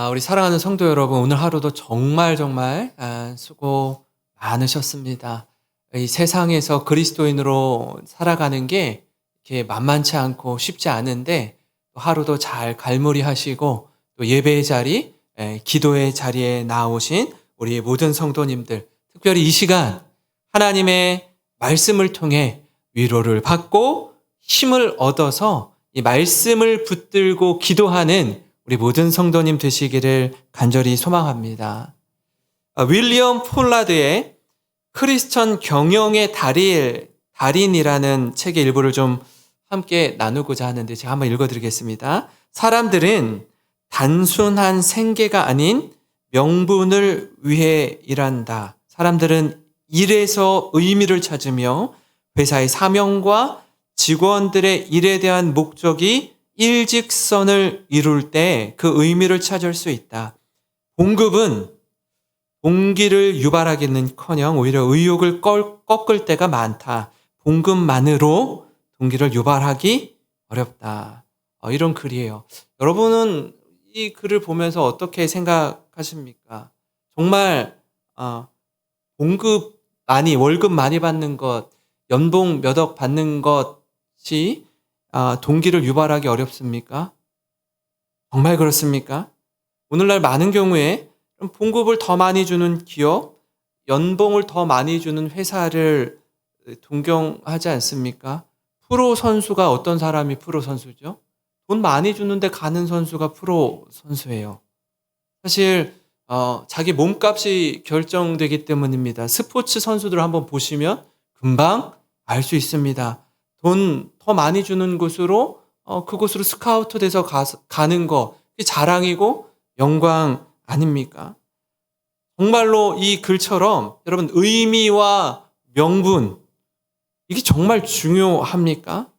우리 사랑하는 성도 여러분, 오늘 하루도 정말 수고 많으셨습니다. 이 세상에서 그리스도인으로 살아가는 게 이렇게 만만치 않고 쉽지 않은데 또 하루도 잘 갈무리하시고 또 예배의 자리, 기도의 자리에 나오신 우리 모든 성도님들, 특별히 이 시간 하나님의 말씀을 통해 위로를 받고 힘을 얻어서 이 말씀을 붙들고 기도하는 우리 모든 성도님 되시기를 간절히 소망합니다. 윌리엄 폴라드의 크리스천 경영의 달인이라는 책의 일부를 좀 함께 나누고자 하는데 제가 한번 읽어드리겠습니다. 사람들은 단순한 생계가 아닌 명분을 위해 일한다. 사람들은 일에서 의미를 찾으며 회사의 사명과 직원들의 일에 대한 목적이 일직선을 이룰 때 그 의미를 찾을 수 있다. 봉급은 동기를 유발하기는커녕 오히려 의욕을 꺾을 때가 많다. 봉급만으로 동기를 유발하기 어렵다. 이런 글이에요. 여러분은 이 글을 보면서 어떻게 생각하십니까? 정말 봉급 많이, 월급 많이 받는 것, 연봉 몇 억 받는 것이 동기를 유발하기 어렵습니까? 정말 그렇습니까? 오늘날 많은 경우에 봉급을 더 많이 주는 기업, 연봉을 더 많이 주는 회사를 동경하지 않습니까? 프로 선수가 어떤 사람이 프로 선수죠? 돈 많이 주는데 가는 선수가 프로 선수예요. 사실 자기 몸값이 결정되기 때문입니다. 스포츠 선수들을 한번 보시면 금방 알 수 있습니다. 돈 더 많이 주는 곳으로 그곳으로 스카우트 돼서 가는 거 자랑이고 영광 아닙니까? 정말로 이 글처럼 여러분 의미와 명분 이게 정말 중요합니까?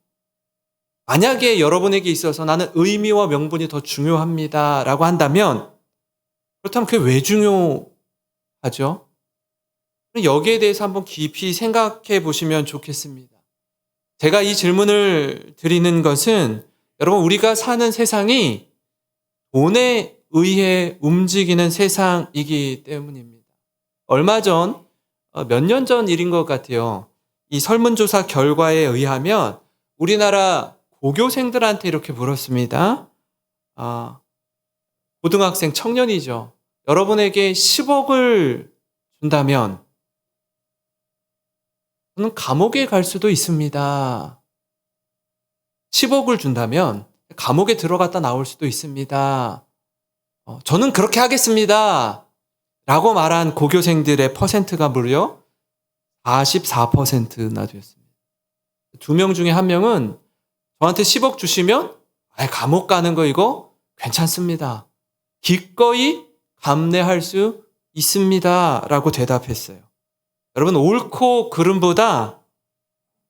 만약에 여러분에게 있어서 나는 의미와 명분이 더 중요합니다 라고 한다면 그렇다면 그게 왜 중요하죠? 여기에 대해서 한번 깊이 생각해 보시면 좋겠습니다. 제가 이 질문을 드리는 것은 여러분 우리가 사는 세상이 돈에 의해 움직이는 세상이기 때문입니다. 얼마 전, 몇 년 전 일인 것 같아요. 이 설문조사 결과에 의하면 우리나라 고교생들한테 이렇게 물었습니다. 고등학생 청년이죠. 여러분에게 10억을 준다면 저는 감옥에 갈 수도 있습니다. 10억을 준다면 감옥에 들어갔다 나올 수도 있습니다. 저는 그렇게 하겠습니다. 라고 말한 고교생들의 퍼센트가 무려 44%나 되었습니다. 2명 중에 1명은 저한테 10억 주시면 감옥 가는 거 이거 괜찮습니다. 기꺼이 감내할 수 있습니다. 라고 대답했어요. 여러분 옳고 그름보다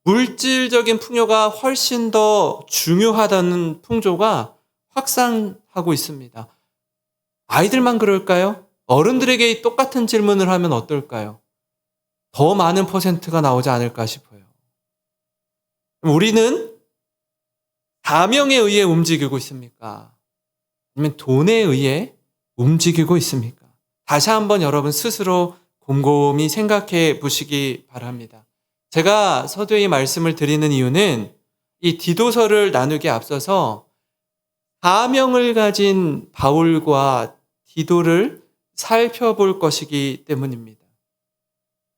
물질적인 풍요가 훨씬 더 중요하다는 풍조가 확산하고 있습니다. 아이들만 그럴까요? 어른들에게 똑같은 질문을 하면 어떨까요? 더 많은 퍼센트가 나오지 않을까 싶어요. 우리는 사명에 의해 움직이고 있습니까? 아니면 돈에 의해 움직이고 있습니까? 다시 한번 여러분 스스로 곰곰이 생각해 보시기 바랍니다. 제가 서두에 이 말씀을 드리는 이유는 이 디도서를 나누기에 앞서서 사명을 가진 바울과 디도를 살펴볼 것이기 때문입니다.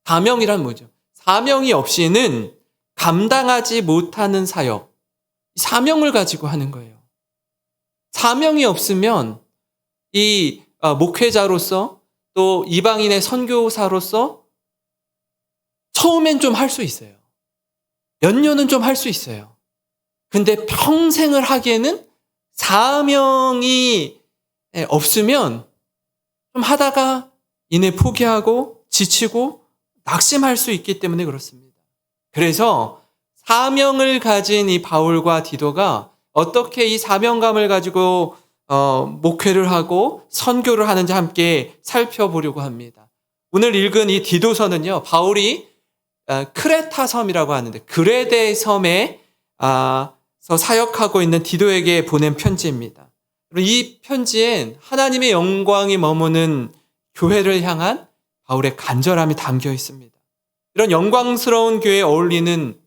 사명이란 뭐죠? 사명이 없이는 감당하지 못하는 사역, 사명을 가지고 하는 거예요. 사명이 없으면 이 목회자로서 또 이방인의 선교사로서 처음엔 좀 할 수 있어요. 몇 년은 좀 할 수 있어요. 근데 평생을 하기에는 사명이 없으면 좀 하다가 이내 포기하고 지치고 낙심할 수 있기 때문에 그렇습니다. 그래서 사명을 가진 이 바울과 디도가 어떻게 이 사명감을 가지고 목회를 하고 선교를 하는지 함께 살펴보려고 합니다. 오늘 읽은 이 디도서는요, 바울이 크레타 섬이라고 하는데 그레데 섬에 사역하고 있는 디도에게 보낸 편지입니다. 이 편지엔 하나님의 영광이 머무는 교회를 향한 바울의 간절함이 담겨 있습니다. 이런 영광스러운 교회에 어울리는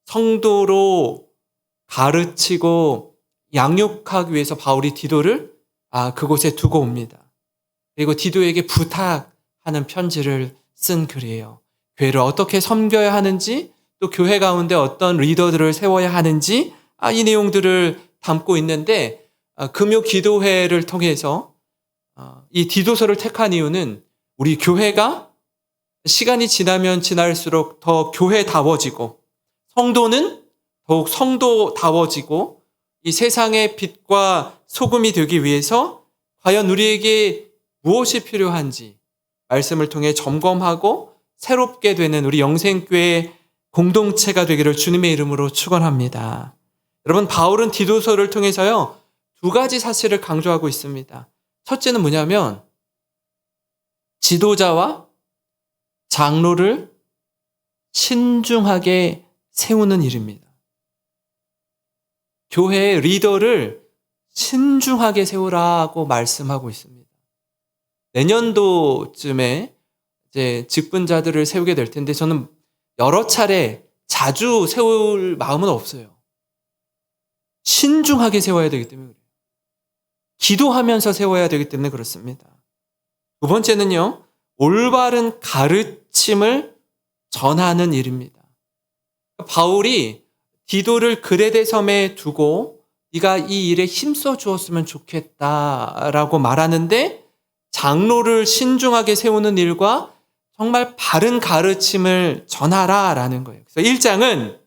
성도로 가르치고 양육하기 위해서 바울이 디도를 그곳에 두고 옵니다. 그리고 디도에게 부탁하는 편지를 쓴 글이에요. 교회를 어떻게 섬겨야 하는지, 또 교회 가운데 어떤 리더들을 세워야 하는지, 이 내용들을 담고 있는데, 금요 기도회를 통해서 이 디도서를 택한 이유는 우리 교회가 시간이 지나면 지날수록 더 교회다워지고, 성도는 더욱 성도다워지고, 이 세상의 빛과 소금이 되기 위해서 과연 우리에게 무엇이 필요한지 말씀을 통해 점검하고 새롭게 되는 우리 영생교회 공동체가 되기를 주님의 이름으로 축원합니다. 여러분, 바울은 디도서를 통해서요, 두 가지 사실을 강조하고 있습니다. 첫째는 뭐냐면 지도자와 장로를 신중하게 세우는 일입니다. 교회의 리더를 신중하게 세우라고 말씀하고 있습니다. 내년도쯤에 이제 직분자들을 세우게 될 텐데 저는 여러 차례 자주 세울 마음은 없어요. 신중하게 세워야 되기 때문에 그래요. 기도하면서 세워야 되기 때문에 그렇습니다. 두 번째는요, 올바른 가르침을 전하는 일입니다. 바울이 디도를 그레데 섬에 두고 네가 이 일에 힘써 주었으면 좋겠다라고 말하는데, 장로를 신중하게 세우는 일과 정말 바른 가르침을 전하라라는 거예요. 그래서 1장은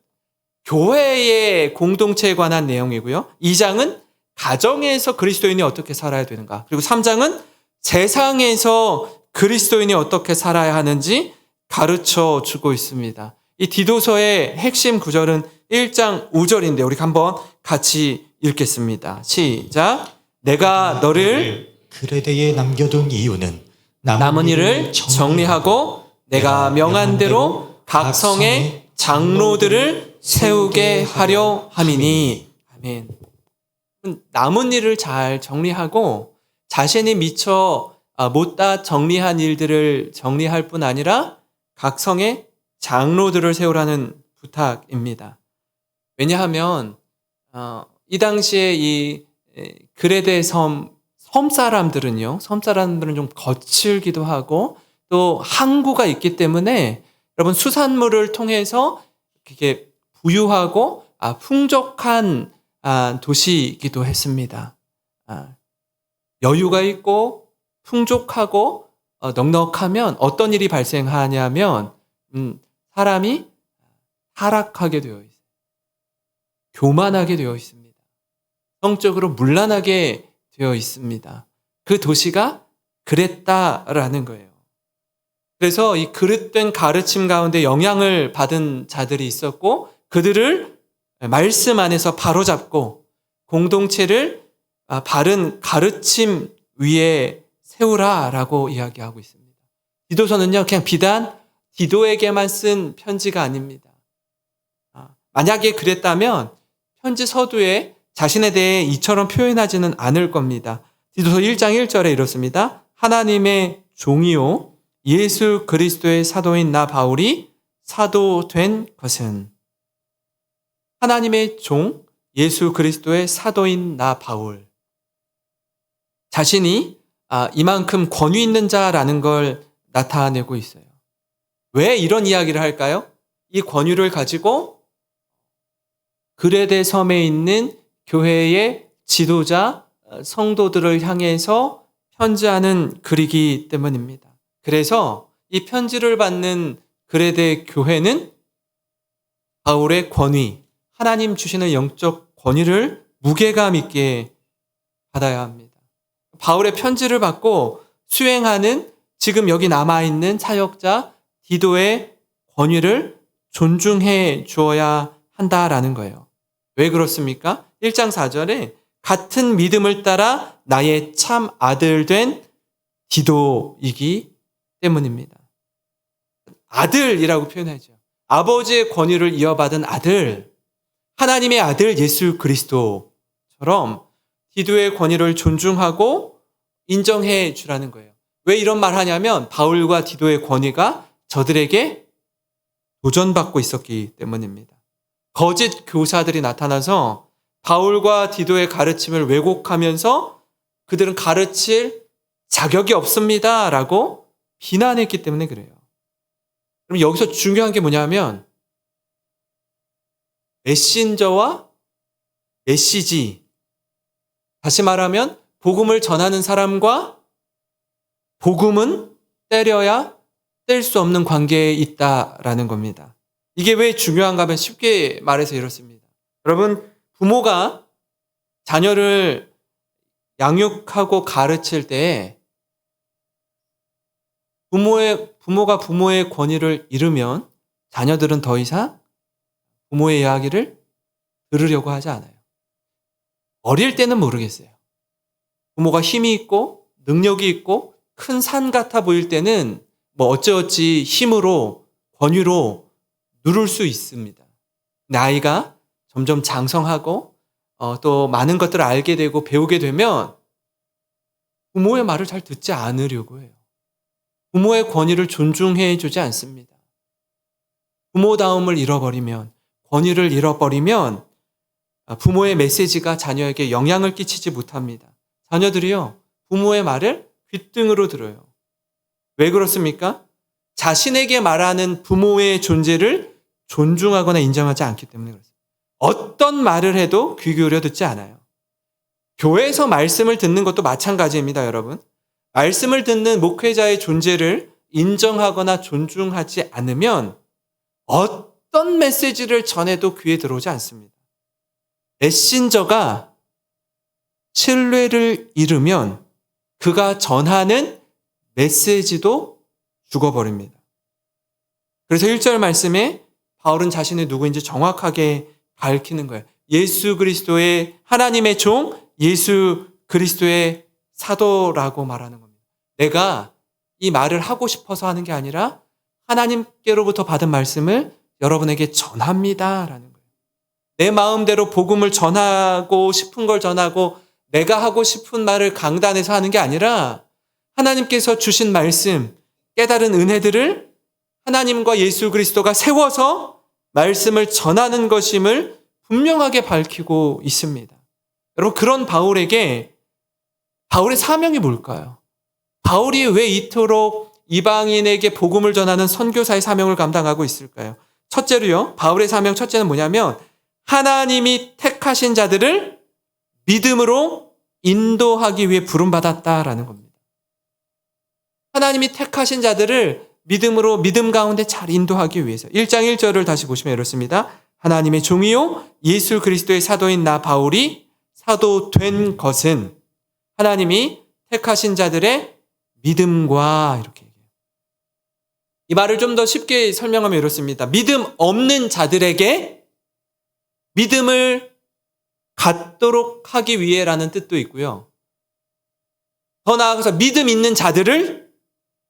교회의 공동체에 관한 내용이고요. 2장은 가정에서 그리스도인이 어떻게 살아야 되는가. 그리고 3장은 세상에서 그리스도인이 어떻게 살아야 하는지 가르쳐 주고 있습니다. 이 디도서의 핵심 구절은 1장 5절인데 우리 한번 같이 읽겠습니다. 시작. 내가 너를 그레데에 남겨둔 이유는 남은 일을 정리하고 내가 명한 대로 각 성의 장로들을 세우게 하려 함이니. 아멘. 남은 일을 잘 정리하고 자신이 미처 못다 정리한 일들을 정리할 뿐 아니라 각 성의 장로들을 세우라는 부탁입니다. 왜냐하면 이 당시에 이 그레데 섬 사람들은요, 섬 사람들은 좀 거칠기도 하고 또 항구가 있기 때문에 여러분 수산물을 통해서 이렇게 부유하고 풍족한 도시이기도 했습니다. 여유가 있고 풍족하고 넉넉하면 어떤 일이 발생하냐면 사람이 타락하게 되어 있어요. 교만하게 되어 있습니다. 성적으로 문란하게 되어 있습니다. 그 도시가 그랬다라는 거예요. 그래서 이 그릇된 가르침 가운데 영향을 받은 자들이 있었고 그들을 말씀 안에서 바로잡고 공동체를 바른 가르침 위에 세우라라고 이야기하고 있습니다. 디도서는요, 그냥 비단 디도에게만 쓴 편지가 아닙니다. 만약에 그랬다면 편지 서두에 자신에 대해 이처럼 표현하지는 않을 겁니다. 디도서 1장 1절에 이렇습니다. 하나님의 종이요 예수 그리스도의 사도인 나 바울이 사도된 것은. 하나님의 종 예수 그리스도의 사도인 나 바울. 자신이 이만큼 권위 있는 자라는 걸 나타내고 있어요. 왜 이런 이야기를 할까요? 이 권위를 가지고 그레데 섬에 있는 교회의 지도자, 성도들을 향해서 편지하는 글이기 때문입니다. 그래서 이 편지를 받는 그레데 교회는 바울의 권위, 하나님 주시는 영적 권위를 무게감 있게 받아야 합니다. 바울의 편지를 받고 수행하는 지금 여기 남아있는 사역자 디도의 권위를 존중해 주어야 한다라는 거예요. 왜 그렇습니까? 1장 4절에 같은 믿음을 따라 나의 참 아들 된 디도이기 때문입니다. 아들이라고 표현하죠. 아버지의 권위를 이어받은 아들, 하나님의 아들 예수 그리스도처럼 디도의 권위를 존중하고 인정해 주라는 거예요. 왜 이런 말 하냐면 바울과 디도의 권위가 저들에게 도전받고 있었기 때문입니다. 거짓 교사들이 나타나서 바울과 디도의 가르침을 왜곡하면서 그들은 가르칠 자격이 없습니다 라고 비난했기 때문에 그래요. 그럼 여기서 중요한 게 뭐냐면 메신저와 메시지, 다시 말하면 복음을 전하는 사람과 복음은 때려야 뗄 수 없는 관계에 있다라는 겁니다. 이게 왜 중요한가 하면 쉽게 말해서 이렇습니다. 여러분, 부모가 자녀를 양육하고 가르칠 때 부모가 부모의 권위를 잃으면 자녀들은 더 이상 부모의 이야기를 들으려고 하지 않아요. 어릴 때는 모르겠어요. 부모가 힘이 있고 능력이 있고 큰 산 같아 보일 때는 뭐 어찌어찌 힘으로 권위로 누를 수 있습니다. 나이가 점점 장성하고 또 많은 것들을 알게 되고 배우게 되면 부모의 말을 잘 듣지 않으려고 해요. 부모의 권위를 존중해 주지 않습니다. 부모다움을 잃어버리면, 권위를 잃어버리면 부모의 메시지가 자녀에게 영향을 끼치지 못합니다. 자녀들이요, 부모의 말을 귓등으로 들어요. 왜 그렇습니까? 자신에게 말하는 부모의 존재를 존중하거나 인정하지 않기 때문에 그렇습니다. 어떤 말을 해도 귀 기울여 듣지 않아요. 교회에서 말씀을 듣는 것도 마찬가지입니다, 여러분. 말씀을 듣는 목회자의 존재를 인정하거나 존중하지 않으면 어떤 메시지를 전해도 귀에 들어오지 않습니다. 메신저가 신뢰를 잃으면 그가 전하는 메시지도 죽어버립니다. 그래서 1절 말씀에 바울은 자신이 누구인지 정확하게 밝히는 거예요. 예수 그리스도의 하나님의 종, 예수 그리스도의 사도라고 말하는 겁니다. 내가 이 말을 하고 싶어서 하는 게 아니라 하나님께로부터 받은 말씀을 여러분에게 전합니다라는 거예요. 내 마음대로 복음을 전하고 싶은 걸 전하고 내가 하고 싶은 말을 강단에서 하는 게 아니라 하나님께서 주신 말씀, 깨달은 은혜들을 하나님과 예수 그리스도가 세워서 말씀을 전하는 것임을 분명하게 밝히고 있습니다. 여러분, 그런 바울에게 바울의 사명이 뭘까요? 바울이 왜 이토록 이방인에게 복음을 전하는 선교사의 사명을 감당하고 있을까요? 첫째로요, 바울의 사명 첫째는 뭐냐면 하나님이 택하신 자들을 믿음으로 인도하기 위해 부름받았다라는 겁니다. 하나님이 택하신 자들을 믿음으로 믿음 가운데 잘 인도하기 위해서. 1장 1절을 다시 보시면 이렇습니다. 하나님의 종이요 예수 그리스도의 사도인 나 바울이 사도된 것은 하나님이 택하신 자들의 믿음과 이렇게 얘기해요. 이 말을 좀 더 쉽게 설명하면 이렇습니다. 믿음 없는 자들에게 믿음을 갖도록 하기 위해라는 뜻도 있고요. 더 나아가서 믿음 있는 자들을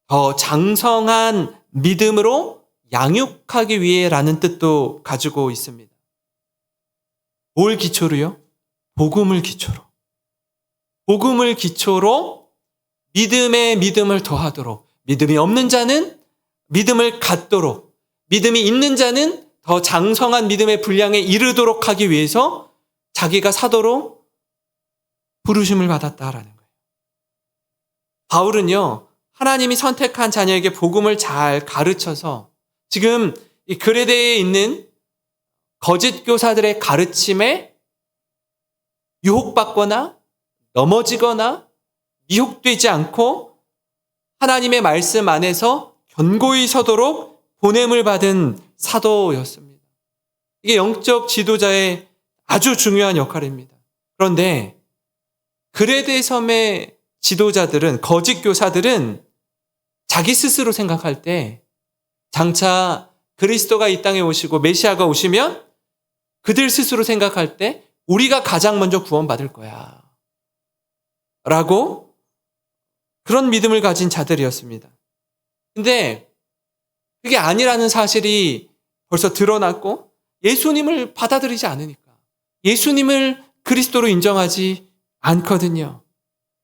더 장성한 믿음으로 양육하기 위해라는 뜻도 가지고 있습니다. 뭘 기초로요? 복음을 기초로. 복음을 기초로 믿음에 믿음을 더하도록, 믿음이 없는 자는 믿음을 갖도록, 믿음이 있는 자는 더 장성한 믿음의 분량에 이르도록 하기 위해서 자기가 사도로 부르심을 받았다라는 거예요. 바울은요, 하나님이 선택한 자녀에게 복음을 잘 가르쳐서 지금 이 그레데에 있는 거짓 교사들의 가르침에 유혹받거나 넘어지거나 미혹되지 않고 하나님의 말씀 안에서 견고히 서도록 보냄을 받은 사도였습니다. 이게 영적 지도자의 아주 중요한 역할입니다. 그런데 그레데 섬의 지도자들은, 거짓 교사들은 자기 스스로 생각할 때 장차 그리스도가 이 땅에 오시고 메시아가 오시면 그들 스스로 생각할 때 우리가 가장 먼저 구원받을 거야 라고 그런 믿음을 가진 자들이었습니다. 근데 그게 아니라는 사실이 벌써 드러났고 예수님을 받아들이지 않으니까, 예수님을 그리스도로 인정하지 않거든요.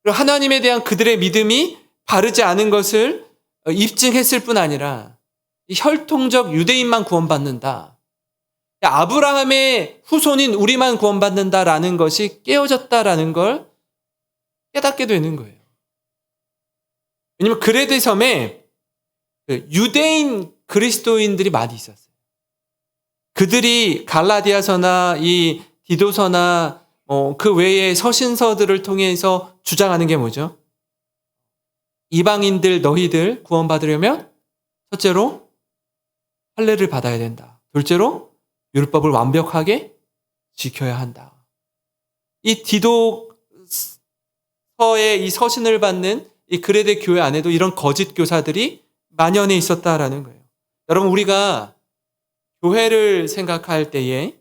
그리고 하나님에 대한 그들의 믿음이 바르지 않은 것을 입증했을 뿐 아니라 혈통적 유대인만 구원받는다. 아브라함의 후손인 우리만 구원받는다라는 것이 깨어졌다라는 걸 깨닫게 되는 거예요. 왜냐하면 그레데 섬에 유대인 그리스도인들이 많이 있었어요. 그들이 갈라디아서나 이 디도서나 그 외의 서신서들을 통해서 주장하는 게 뭐죠? 이방인들 너희들 구원받으려면 첫째로 할례를 받아야 된다. 둘째로 율법을 완벽하게 지켜야 한다. 이 디도서의 이 서신을 받는 이 그레데 교회 안에도 이런 거짓 교사들이 만연해 있었다라는 거예요. 여러분, 우리가 교회를 생각할 때에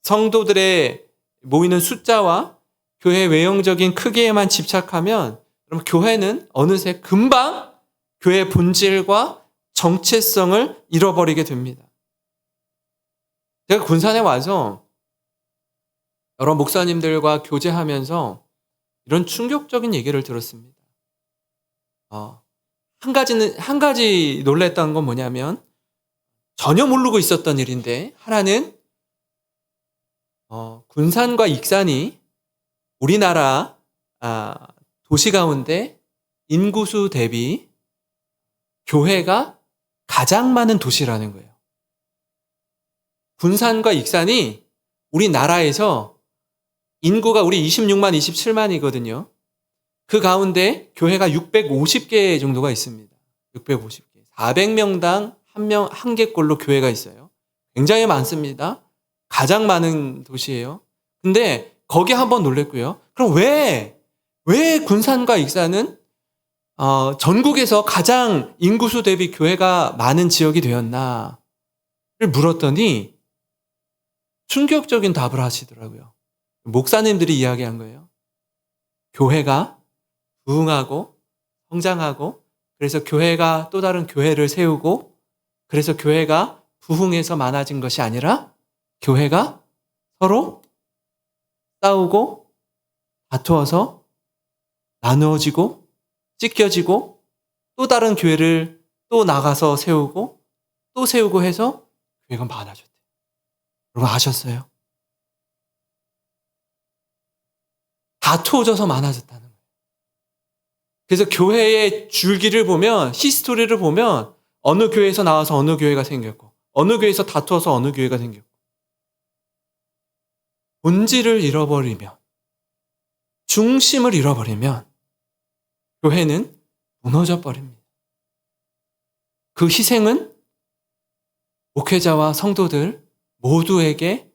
성도들의 모이는 숫자와 교회 외형적인 크기에만 집착하면 그럼 교회는 어느새 금방 교회의 본질과 정체성을 잃어버리게 됩니다. 제가 군산에 와서 여러 목사님들과 교제하면서 이런 충격적인 얘기를 들었습니다. 한 가지 놀랬던 건 뭐냐면 전혀 모르고 있었던 일인데 하나는 군산과 익산이 우리나라 도시 가운데 인구수 대비 교회가 가장 많은 도시라는 거예요. 군산과 익산이 우리나라에서 인구가 우리 26만, 27만이거든요. 그 가운데 교회가 650개 정도가 있습니다. 650개. 400명당 한 개꼴로 교회가 있어요. 굉장히 많습니다. 가장 많은 도시예요. 근데 거기 한번 놀랬고요. 그럼 왜 군산과 익산은 전국에서 가장 인구수 대비 교회가 많은 지역이 되었나를 물었더니 충격적인 답을 하시더라고요. 목사님들이 이야기한 거예요. 교회가 부흥하고 성장하고 그래서 교회가 또 다른 교회를 세우고 그래서 교회가 부흥해서 많아진 것이 아니라 교회가 서로 싸우고 다투어서 나누어지고 찢겨지고 또 다른 교회를 또 나가서 세우고 또 세우고 해서 교회가 많아졌대요. 여러분 아셨어요? 다투어져서 많아졌다는 거예요. 그래서 교회의 줄기를 보면 히스토리를 보면 어느 교회에서 나와서 어느 교회가 생겼고 어느 교회에서 다투어서 어느 교회가 생겼고 본질을 잃어버리면 중심을 잃어버리면 교회는 무너져 버립니다. 그 희생은 목회자와 성도들 모두에게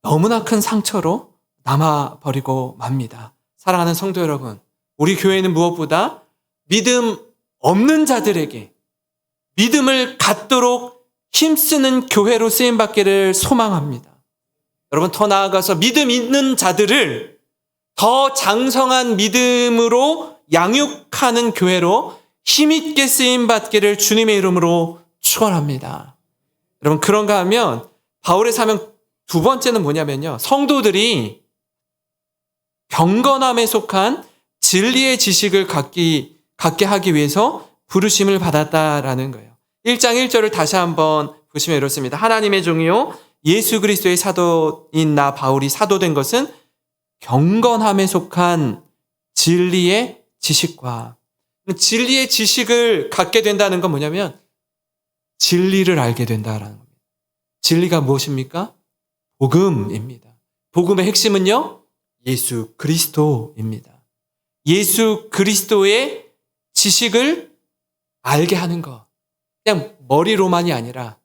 너무나 큰 상처로 남아버리고 맙니다. 사랑하는 성도 여러분, 우리 교회는 무엇보다 믿음 없는 자들에게 믿음을 갖도록 힘쓰는 교회로 쓰임받기를 소망합니다. 여러분, 더 나아가서 믿음 있는 자들을 더 장성한 믿음으로 양육하는 교회로 힘있게 쓰임받기를 주님의 이름으로 축원합니다. 여러분, 그런가 하면 바울의 사명 두 번째는 뭐냐면요. 성도들이 경건함에 속한 진리의 지식을 갖게 하기 위해서 부르심을 받았다라는 거예요. 1장 1절을 다시 한번 보시면 이렇습니다. 하나님의 종이요 예수 그리스도의 사도인 나 바울이 사도된 것은 경건함에 속한 진리의 지식과 진리의 지식을 갖게 된다는 건 뭐냐면 진리를 알게 된다라는 겁니다. 진리가 무엇입니까? 복음입니다. 복음의 핵심은요? 예수 그리스도입니다. 예수 그리스도의 지식을 알게 하는 것. 그냥 머리로만이 아니라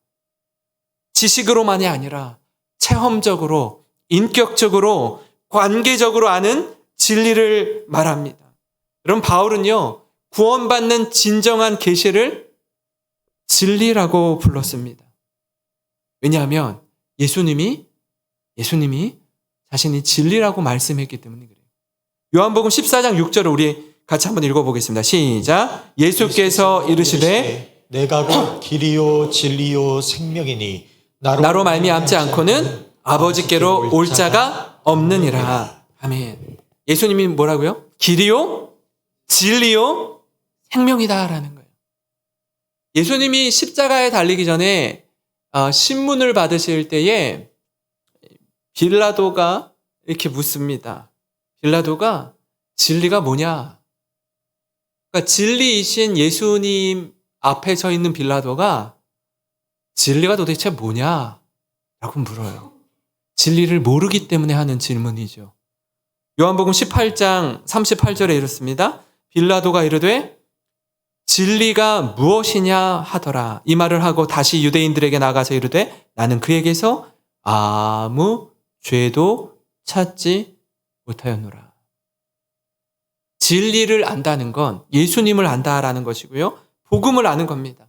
지식으로만이 아니라 체험적으로 인격적으로 관계적으로 아는 진리를 말합니다. 여러분 바울은요. 구원받는 진정한 계시를 진리라고 불렀습니다. 왜냐하면 예수님이 자신이 진리라고 말씀했기 때문에 그래요. 요한복음 14장 6절을 우리 같이 한번 읽어보겠습니다. 시작. 예수께서 이르시되 내가 곧 길이요 진리요 생명이니 나로 말미암지 않고는 아버지께로 올 자가 없느니라. 아멘. 예수님이 뭐라고요? 길이요, 진리요, 생명이다라는 거예요. 예수님이 십자가에 달리기 전에 신문을 받으실 때에 빌라도가 이렇게 묻습니다. 빌라도가 진리가 뭐냐? 그러니까 진리이신 예수님 앞에 서 있는 빌라도가 진리가 도대체 뭐냐? 라고 물어요. 진리를 모르기 때문에 하는 질문이죠. 요한복음 18장 38절에 이렇습니다. 빌라도가 이르되 진리가 무엇이냐 하더라. 이 말을 하고 다시 유대인들에게 나가서 이르되 나는 그에게서 아무 죄도 찾지 못하였노라. 진리를 안다는 건 예수님을 안다라는 것이고요. 복음을 아는 겁니다.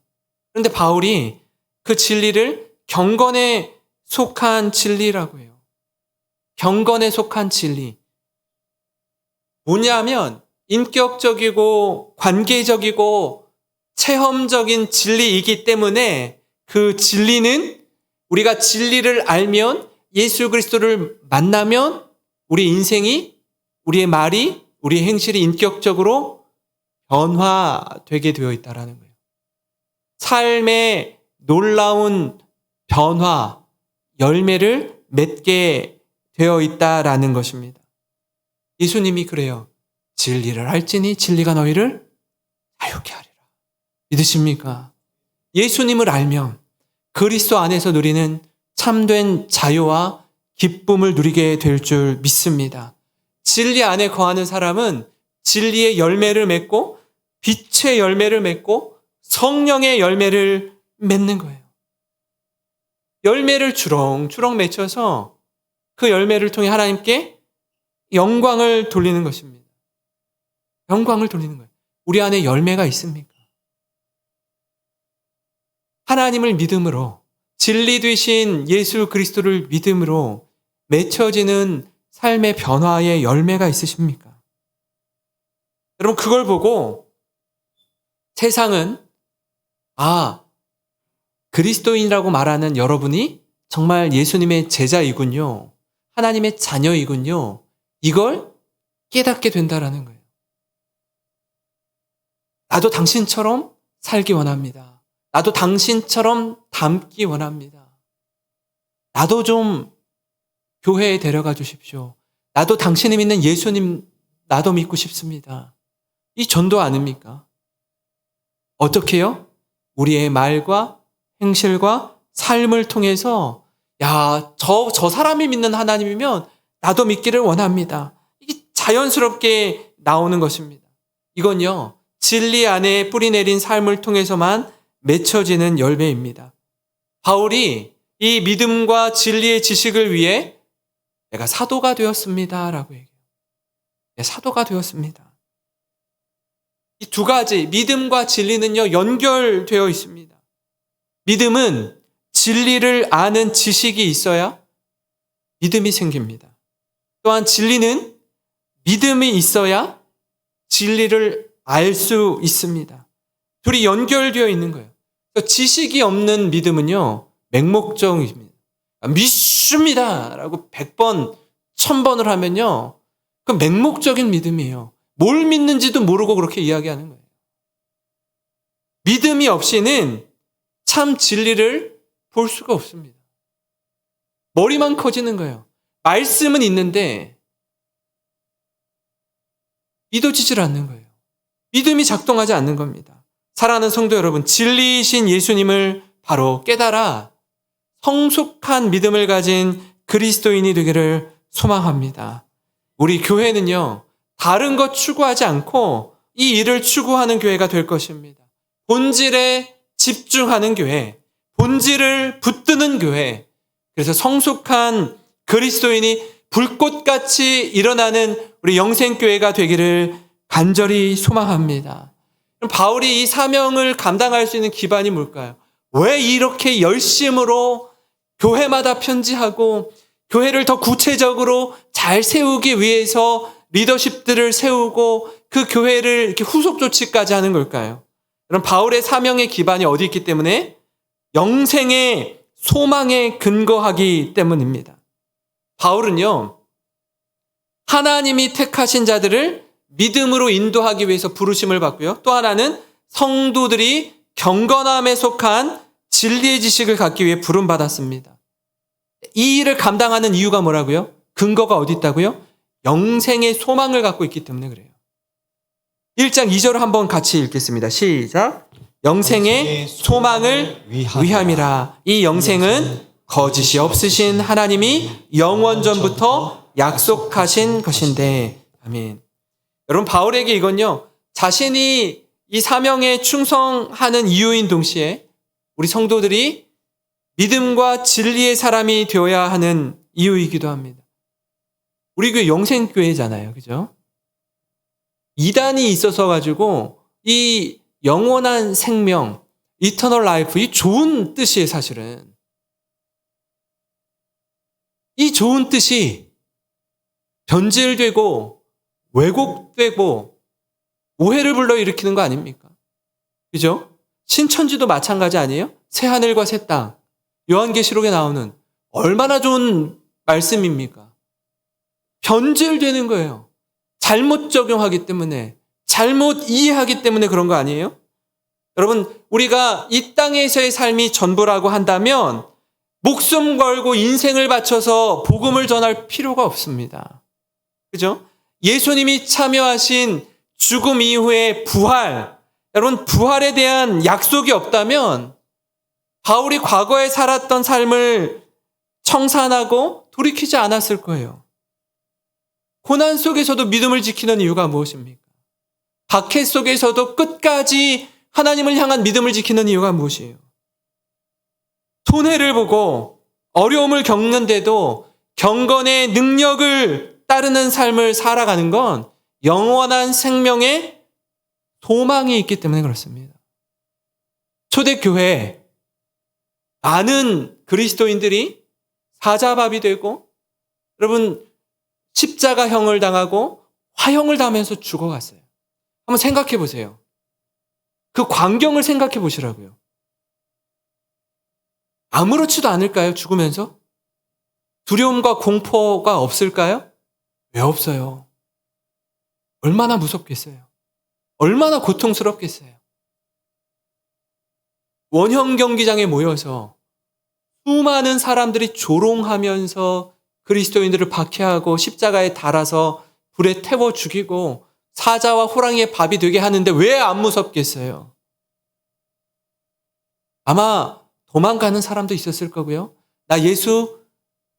그런데 바울이 그 진리를 경건에 속한 진리라고 해요. 경건에 속한 진리. 뭐냐면 인격적이고 관계적이고 체험적인 진리이기 때문에 그 진리는 우리가 진리를 알면 예수 그리스도를 만나면 우리 인생이, 우리의 말이, 우리의 행실이 인격적으로 변화되게 되어 있다는 거예요. 삶의 놀라운 변화, 열매를 맺게 되어 있다라는 것입니다. 예수님이 그래요. 진리를 알지니 진리가 너희를 자유케 하리라. 믿으십니까? 예수님을 알면 그리스도 안에서 누리는 참된 자유와 기쁨을 누리게 될 줄 믿습니다. 진리 안에 거하는 사람은 진리의 열매를 맺고 빛의 열매를 맺고 성령의 열매를 맺는 거예요. 열매를 주렁주렁 맺혀서 그 열매를 통해 하나님께 영광을 돌리는 것입니다. 영광을 돌리는 거예요. 우리 안에 열매가 있습니까? 하나님을 믿음으로 진리 되신 예수 그리스도를 믿음으로 맺혀지는 삶의 변화의 열매가 있으십니까? 여러분 그걸 보고 세상은 그리스도인이라고 말하는 여러분이 정말 예수님의 제자이군요. 하나님의 자녀이군요. 이걸 깨닫게 된다라는 거예요. 나도 당신처럼 살기 원합니다. 나도 당신처럼 닮기 원합니다. 나도 좀 교회에 데려가 주십시오. 나도 당신이 믿는 예수님 나도 믿고 싶습니다. 이 전도 아닙니까? 어떻게요? 우리의 말과 행실과 삶을 통해서 저 사람이 믿는 하나님이면 나도 믿기를 원합니다. 이게 자연스럽게 나오는 것입니다. 이건요. 진리 안에 뿌리내린 삶을 통해서만 맺혀지는 열매입니다. 바울이 이 믿음과 진리의 지식을 위해 내가 사도가 되었습니다. 라고 얘기해요. 사도가 되었습니다. 이 두 가지, 믿음과 진리는요, 연결되어 있습니다. 믿음은 진리를 아는 지식이 있어야 믿음이 생깁니다. 또한 진리는 믿음이 있어야 진리를 알 수 있습니다. 둘이 연결되어 있는 거예요. 지식이 없는 믿음은요, 맹목적입니다. 믿습니다! 라고 100번, 1000번을 하면요, 그 맹목적인 믿음이에요. 뭘 믿는지도 모르고 그렇게 이야기하는 거예요. 믿음이 없이는 참 진리를 볼 수가 없습니다. 머리만 커지는 거예요. 말씀은 있는데 믿어지질 않는 거예요. 믿음이 작동하지 않는 겁니다. 사랑하는 성도 여러분, 진리이신 예수님을 바로 깨달아 성숙한 믿음을 가진 그리스도인이 되기를 소망합니다. 우리 교회는요, 다른 것 추구하지 않고 이 일을 추구하는 교회가 될 것입니다. 본질에 집중하는 교회, 본질을 붙드는 교회, 그래서 성숙한 그리스도인이 불꽃같이 일어나는 우리 영생교회가 되기를 간절히 소망합니다. 그럼 바울이 이 사명을 감당할 수 있는 기반이 뭘까요? 왜 이렇게 열심으로 교회마다 편지하고 교회를 더 구체적으로 잘 세우기 위해서 리더십들을 세우고 그 교회를 이렇게 후속 조치까지 하는 걸까요? 그럼 바울의 사명의 기반이 어디 있기 때문에? 영생의 소망에 근거하기 때문입니다. 바울은요, 하나님이 택하신 자들을 믿음으로 인도하기 위해서 부르심을 받고요. 또 하나는 성도들이 경건함에 속한 진리의 지식을 갖기 위해 부름받았습니다. 이 일을 감당하는 이유가 뭐라고요? 근거가 어디 있다고요? 영생의 소망을 갖고 있기 때문에 그래요. 1장 2절을 한번 같이 읽겠습니다. 시작. 영생의 소망을 위함이라. 이 영생은 거짓이 없으신 하나님이 영원전부터 약속하신 것인데. 아멘. 여러분, 바울에게 이건요, 자신이 이 사명에 충성하는 이유인 동시에 우리 성도들이 믿음과 진리의 사람이 되어야 하는 이유이기도 합니다. 우리 교회 영생교회잖아요. 그죠? 이단이 있어서 가지고 이 영원한 생명, 이터널 라이프, 이 좋은 뜻이에요, 사실은. 이 좋은 뜻이 변질되고 왜곡되고 오해를 불러일으키는 거 아닙니까? 그죠? 신천지도 마찬가지 아니에요? 새하늘과 새 땅. 요한계시록에 나오는 얼마나 좋은 말씀입니까? 변질되는 거예요. 잘못 적용하기 때문에, 잘못 이해하기 때문에 그런 거 아니에요? 여러분, 우리가 이 땅에서의 삶이 전부라고 한다면 목숨 걸고 인생을 바쳐서 복음을 전할 필요가 없습니다. 그죠? 예수님이 참여하신 죽음 이후의 부활, 여러분, 부활에 대한 약속이 없다면 바울이 과거에 살았던 삶을 청산하고 돌이키지 않았을 거예요. 고난 속에서도 믿음을 지키는 이유가 무엇입니까? 박해 속에서도 끝까지 하나님을 향한 믿음을 지키는 이유가 무엇이에요? 손해를 보고 어려움을 겪는데도 경건의 능력을 따르는 삶을 살아가는 건 영원한 생명의 소망이 있기 때문에 그렇습니다. 초대교회 많은 그리스도인들이 사자밥이 되고, 여러분, 십자가형을 당하고 화형을 당하면서 죽어갔어요. 한번 생각해 보세요. 그 광경을 생각해 보시라고요. 아무렇지도 않을까요? 죽으면서? 두려움과 공포가 없을까요? 왜 없어요? 얼마나 무섭겠어요? 얼마나 고통스럽겠어요? 원형 경기장에 모여서 수많은 사람들이 조롱하면서 그리스도인들을 박해하고 십자가에 달아서 불에 태워 죽이고 사자와 호랑이의 밥이 되게 하는데 왜 안 무섭겠어요? 아마 도망가는 사람도 있었을 거고요. 나 예수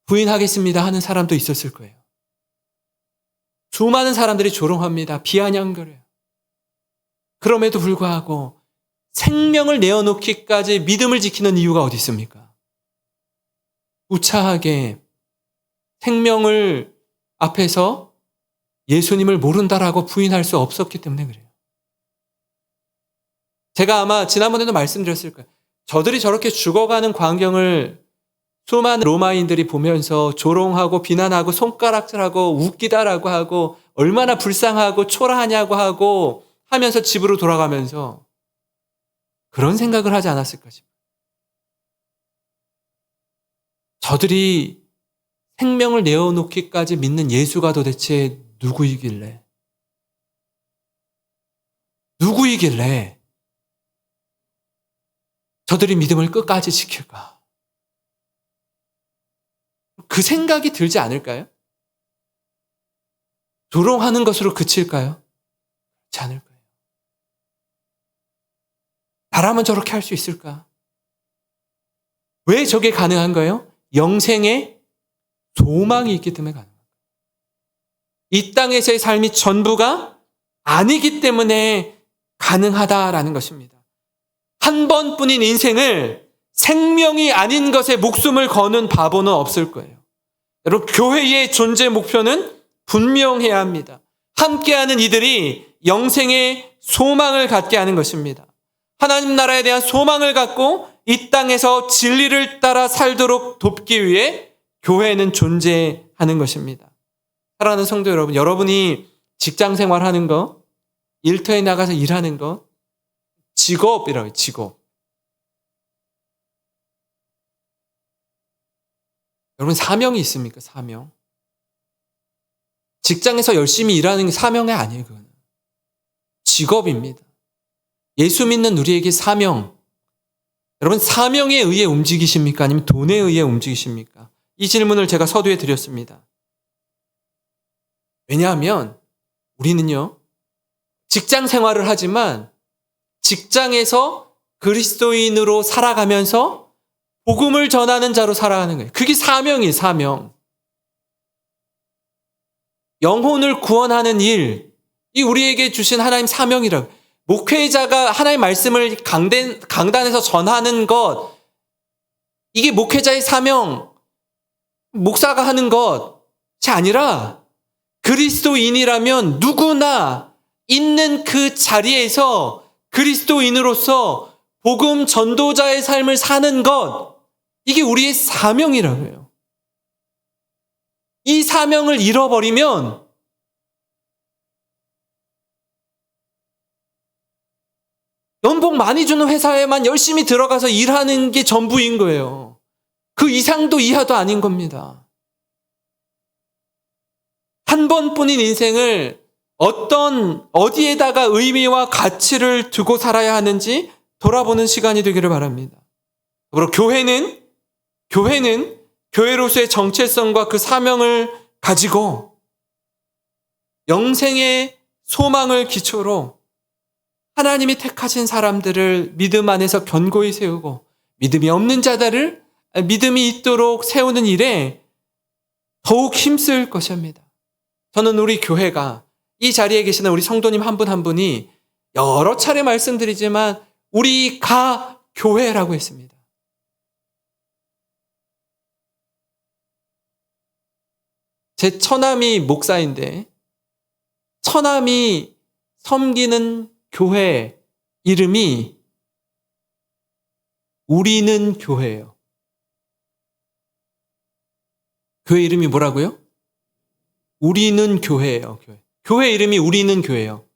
부인하겠습니다 하는 사람도 있었을 거예요. 수많은 사람들이 조롱합니다. 비아냥거려요. 그럼에도 불구하고 생명을 내어놓기까지 믿음을 지키는 이유가 어디 있습니까? 우차하게 생명을 앞에서 예수님을 모른다라고 부인할 수 없었기 때문에 그래요. 제가 아마 지난번에도 말씀드렸을 거예요. 저들이 저렇게 죽어가는 광경을 수많은 로마인들이 보면서 조롱하고 비난하고 손가락질하고 웃기다라고 하고 얼마나 불쌍하고 초라하냐고 하고 하면서 집으로 돌아가면서 그런 생각을 하지 않았을까 싶어요. 저들이 생명을 내어놓기까지 믿는 예수가 도대체 누구이길래? 누구이길래 저들이 믿음을 끝까지 지킬까? 그 생각이 들지 않을까요? 조롱하는 것으로 그칠까요? 그렇지 않을 거예요. 나라면 저렇게 할 수 있을까? 왜 저게 가능한 거예요? 영생의 소망이 있기 때문에 가능한 거예요. 이 땅에서의 삶이 전부가 아니기 때문에 가능하다라는 것입니다. 한 번뿐인 인생을 생명이 아닌 것에 목숨을 거는 바보는 없을 거예요. 여러분, 교회의 존재 목표는 분명해야 합니다. 함께하는 이들이 영생의 소망을 갖게 하는 것입니다. 하나님 나라에 대한 소망을 갖고 이 땅에서 진리를 따라 살도록 돕기 위해 교회는 존재하는 것입니다. 사랑하는 성도 여러분, 여러분이 직장 생활하는 거, 일터에 나가서 일하는 거, 직업이라고 해요, 직업. 여러분, 사명이 있습니까? 사명. 직장에서 열심히 일하는 게 사명이 아니에요. 그건 직업입니다. 예수 믿는 우리에게 사명. 여러분 사명에 의해 움직이십니까? 아니면 돈에 의해 움직이십니까? 이 질문을 제가 서두에 드렸습니다. 왜냐하면 우리는요. 직장 생활을 하지만 직장에서 그리스도인으로 살아가면서 복음을 전하는 자로 살아가는 거예요. 그게 사명이에요. 사명. 영혼을 구원하는 일, 이 우리에게 주신 하나님 사명이라고. 목회자가 하나님의 말씀을 강단에서 전하는 것, 이게 목회자의 사명, 목사가 하는 것이 아니라 그리스도인이라면 누구나 있는 그 자리에서 그리스도인으로서 복음 전도자의 삶을 사는 것, 이게 우리의 사명이라고요. 이 사명을 잃어버리면 연봉 많이 주는 회사에만 열심히 들어가서 일하는 게 전부인 거예요. 그 이상도 이하도 아닌 겁니다. 한 번뿐인 인생을 어디에다가 의미와 가치를 두고 살아야 하는지 돌아보는 시간이 되기를 바랍니다. 그리고 교회는 교회로서의 정체성과 그 사명을 가지고 영생의 소망을 기초로 하나님이 택하신 사람들을 믿음 안에서 견고히 세우고 믿음이 없는 자들을 믿음이 있도록 세우는 일에 더욱 힘쓸 것입니다. 저는 우리 교회가 이 자리에 계시는 우리 성도님 한 분 한 분이 여러 차례 말씀드리지만 우리 가 교회라고 했습니다. 제 처남이 목사인데 처남이 섬기는 교회 이름이 우리는 교회예요. 교회 이름이 뭐라고요? 우리는 교회예요. 교회 이름이 우리는 교회예요.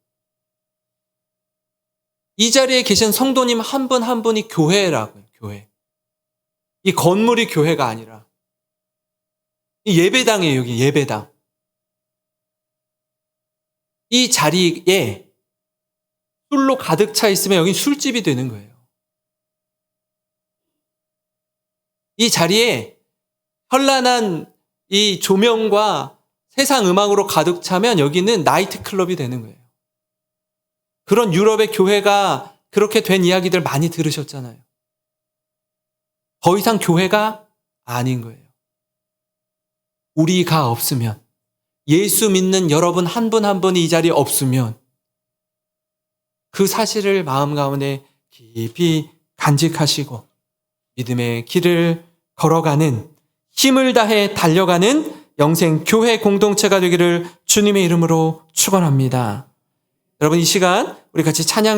이 자리에 계신 성도님 한 분 한 분이 교회라고요. 교회. 이 건물이 교회가 아니라 이 예배당이에요. 여기 예배당. 이 자리에 술로 가득 차 있으면 여기 술집이 되는 거예요. 이 자리에 현란한 이 조명과 세상 음악으로 가득 차면 여기는 나이트클럽이 되는 거예요. 그런 유럽의 교회가 그렇게 된 이야기들 많이 들으셨잖아요. 더 이상 교회가 아닌 거예요. 우리가 없으면, 예수 믿는 여러분 한 분 한 분이 이 자리에 없으면 그 사실을 마음 가운데 깊이 간직하시고 믿음의 길을 걸어가는, 힘을 다해 달려가는 영생 교회 공동체가 되기를 주님의 이름으로 축원합니다. 여러분 이 시간 우리 같이 찬양